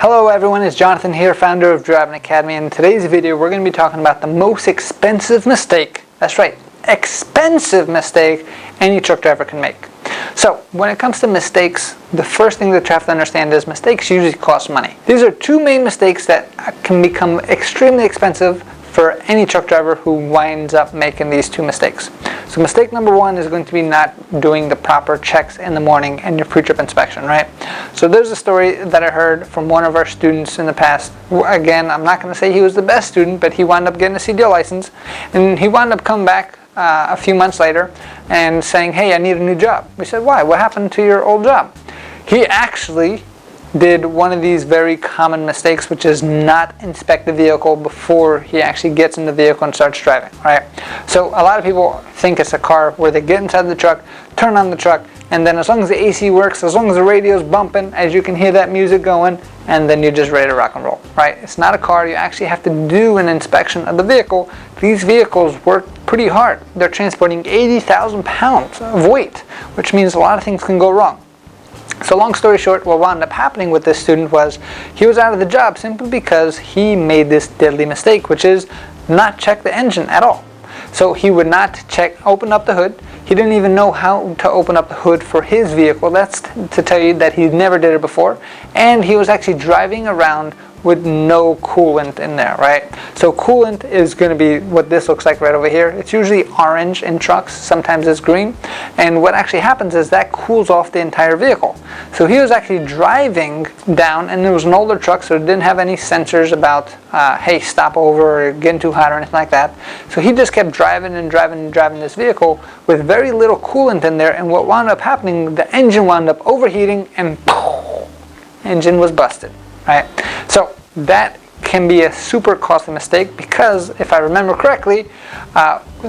Hello everyone, it's Jonathan here, founder of Driving Academy. In today's video, we're going to be talking about the most expensive mistake, that's right, expensive mistake any truck driver can make. So, when it comes to mistakes, the first thing that you have to understand is mistakes usually cost money. These are two main mistakes that can become extremely expensive for any truck driver who winds up making these two mistakes. So mistake number one is going to be not doing the proper checks in the morning and your pre-trip inspection, right? So there's a story that I heard from one of our students in the past. Again, I'm not going to say he was the best student, but he wound up getting a CDL license, and he wound up coming back a few months later and saying, hey, I need a new job. We said, why? What happened to your old job? He actually did one of these very common mistakes, which is not inspect the vehicle before he actually gets in the vehicle and starts driving, right? So a lot of people think it's a car where they get inside the truck, turn on the truck, and then as long as the AC works, as long as the radio's bumping, as you can hear that music going, and then you're just ready to rock and roll, right? It's not a car. You actually have to do an inspection of the vehicle. These vehicles work pretty hard. They're transporting 80,000 pounds of weight, which means a lot of things can go wrong. So long story short, what wound up happening with this student was he was out of the job simply because he made this deadly mistake, which is not check the engine at all. So he would not open up the hood. He didn't even know how to open up the hood for his vehicle. That's to tell you that he never did it before. And he was actually driving around with no coolant in there, right? So coolant is going to be what this looks like right over here. It's usually orange in trucks, sometimes it's green, and what actually happens is that cools off the entire vehicle. So he was actually driving down, and it was an older truck, so it didn't have any sensors about hey, stop over or getting too hot or anything like that. So he just kept driving and driving and driving this vehicle with very little coolant in there, and what wound up happening, the engine wound up overheating and engine was busted, right? So that can be a super costly mistake because, if I remember correctly,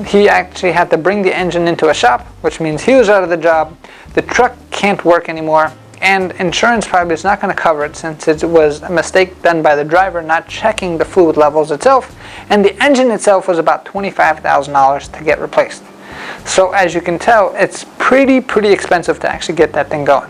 he actually had to bring the engine into a shop, which means he was out of the job, the truck can't work anymore, and insurance probably is not going to cover it since it was a mistake done by the driver not checking the fluid levels itself, and the engine itself was about $25,000 to get replaced. So as you can tell, it's pretty expensive to actually get that thing going.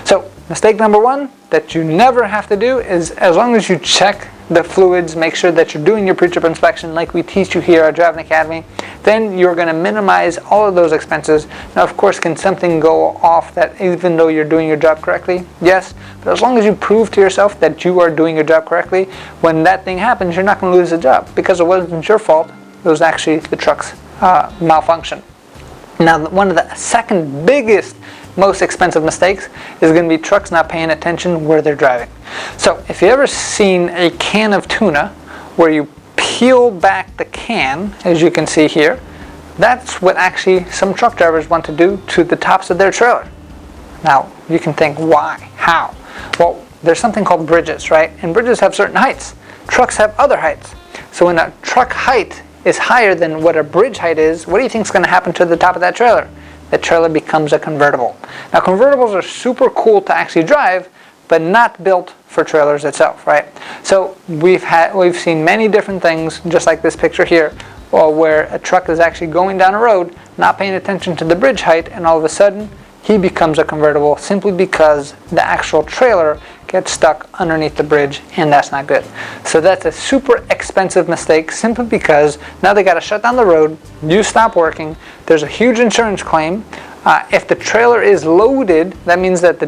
So mistake number one that you never have to do is, as long as you check the fluids, make sure that you're doing your pre-trip inspection like we teach you here at Driving Academy, then you're going to minimize all of those expenses. Now, of course, can something go off that even though you're doing your job correctly? Yes, but as long as you prove to yourself that you are doing your job correctly, when that thing happens, you're not going to lose the job because it wasn't your fault. It was actually the truck's malfunction. Now, one of the second biggest most expensive mistakes is going to be trucks not paying attention where they're driving. So if you ever seen a can of tuna where you peel back the can, as you can see here, that's what actually some truck drivers want to do to the tops of their trailer. Now you can think, why? How? Well, there's something called bridges, right? And bridges have certain heights. Trucks have other heights. So when a truck height is higher than what a bridge height is, what do you think is going to happen to the top of that trailer? The trailer becomes a convertible. Now, convertibles are super cool to actually drive, but not built for trailers itself, right? So we've seen many different things, just like this picture here, where a truck is actually going down a road, not paying attention to the bridge height, and all of a sudden he becomes a convertible simply because the actual trailer gets stuck underneath the bridge, and that's not good. So that's a super expensive mistake simply because now they got to shut down the road, you stop working, there's a huge insurance claim. If the trailer is loaded, that means that the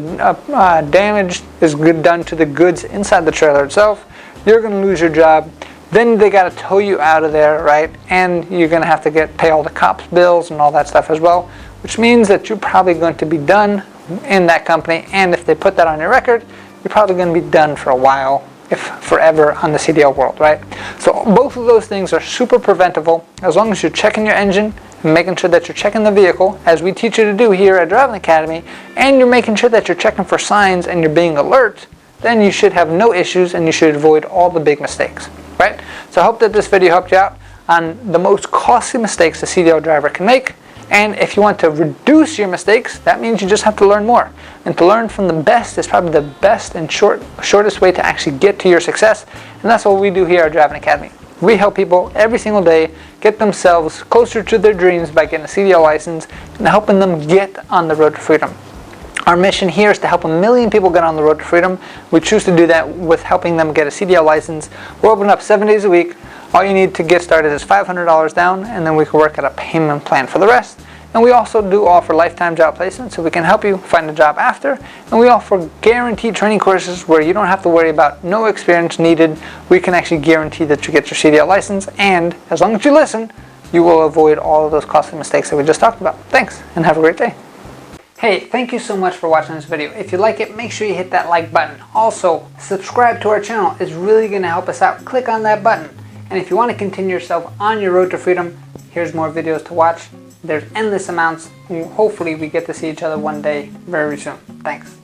damage is done to the goods inside the trailer itself. You're going to lose your job. Then they got to tow you out of there, right? And you're going to have to pay all the cops' bills and all that stuff as well, which means that you're probably going to be done in that company. And if they put that on your record, you're probably going to be done for a while, if forever, on the CDL world, right? So both of those things are super preventable as long as you're checking your engine and making sure that you're checking the vehicle, as we teach you to do here at Driving Academy, and you're making sure that you're checking for signs and you're being alert, then you should have no issues and you should avoid all the big mistakes, right? So I hope that this video helped you out on the most costly mistakes a CDL driver can make. And if you want to reduce your mistakes, that means you just have to learn more. And to learn from the best is probably the best and shortest way to actually get to your success. And that's what we do here at Driving Academy. We help people every single day get themselves closer to their dreams by getting a CDL license and helping them get on the road to freedom. Our mission here is to help 1 million people get on the road to freedom. We choose to do that with helping them get a CDL license. We're open up 7 days a week. All you need to get started is $500 down, and then we can work at a payment plan for the rest. And we also do offer lifetime job placement, so we can help you find a job after. And we offer guaranteed training courses where you don't have to worry about no experience needed. We can actually guarantee that you get your CDL license, and as long as you listen, you will avoid all of those costly mistakes that we just talked about. Thanks, and have a great day. Hey, thank you so much for watching this video. If you like it, make sure you hit that like button. Also, subscribe to our channel. It's really going to help us out. Click on that button. And if you want to continue yourself on your road to freedom, here's more videos to watch. There's endless amounts. Hopefully we get to see each other one day very soon. Thanks.